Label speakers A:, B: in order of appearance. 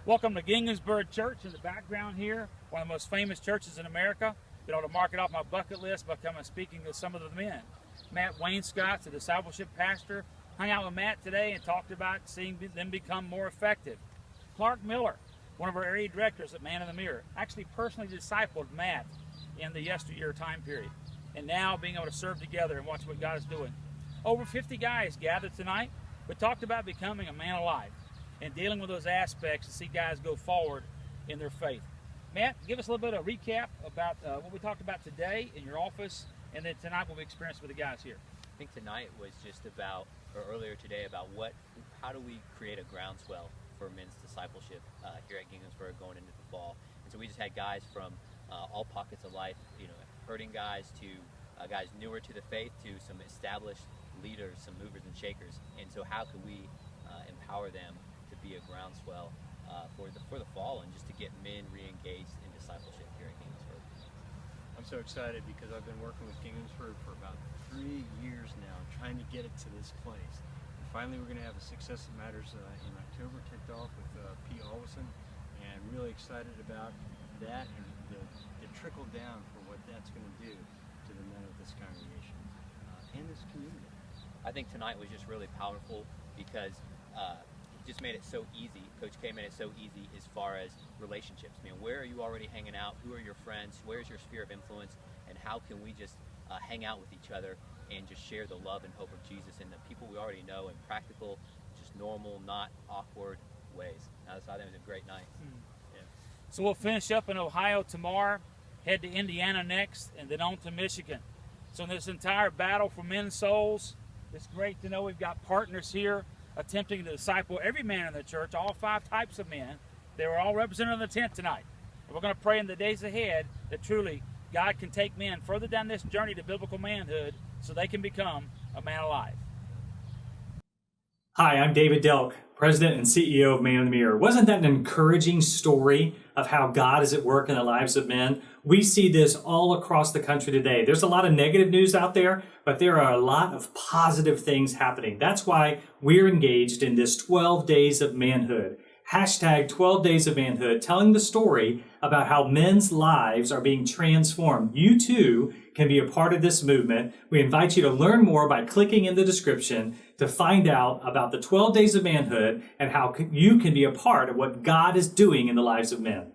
A: Welcome to Ginghamsburg Church in the background here, one of the most famous churches in America. Been able to mark it off my bucket list by coming speaking to some of the men. Matt Wainscott, the discipleship pastor, hung out with Matt today and talked about seeing them become more effective. Clark Miller, one of our area directors at Man in the Mirror, actually personally discipled Matt in the yesteryear time period. And now being able to serve together and watch what God is doing. Over 50 guys gathered tonight. We talked about becoming a man alive and dealing with those aspects to see guys go forward in their faith. Matt, give us a little bit of a recap about what we talked about today in your office, and then tonight what we experienced with the guys here.
B: I think tonight was just about, or earlier today, about how do we create a groundswell for men's discipleship here at Ginghamsburg going into the fall. And so we just had guys from all pockets of life, hurting guys to guys newer to the faith to some established leaders, some movers and shakers. And so how can we empower them to be a groundswell for the fall and just to get men re-engaged in discipleship here at Ginghamsburg.
C: I'm so excited because I've been working with Ginghamsburg for about 3 years now, trying to get it to this place. And finally, we're going to have a Success That Matters in October kicked off with Pete Olson, and really excited about that and the trickle down for what that's going to do to the men of this congregation and this community.
B: I think tonight was just really powerful because he just made it so easy. Coach K made it so easy as far as relationships. I mean, where are you already hanging out? Who are your friends? Where's your sphere of influence? And how can we just hang out with each other and just share the love and hope of Jesus and the people we already know in practical, just normal, not awkward ways. So I think it was a great night.
A: Yeah. So we'll finish up in Ohio tomorrow, head to Indiana next, and then on to Michigan. So in this entire battle for men's souls, it's great to know we've got partners here attempting to disciple every man in the church, all 5 types of men. They were all represented in the tent tonight. And we're going to pray in the days ahead that truly God can take men further down this journey to biblical manhood so they can become a man alive.
D: Hi, I'm David Delk, President and CEO of Man in the Mirror. Wasn't that an encouraging story of how God is at work in the lives of men? We see this all across the country today. There's a lot of negative news out there, but there are a lot of positive things happening. That's why we're engaged in this 12 Days of Manhood. Hashtag 12 Days of Manhood, telling the story about how men's lives are being transformed. You too can be a part of this movement. We invite you to learn more by clicking in the description to find out about the 12 Days of Manhood and how you can be a part of what God is doing in the lives of men.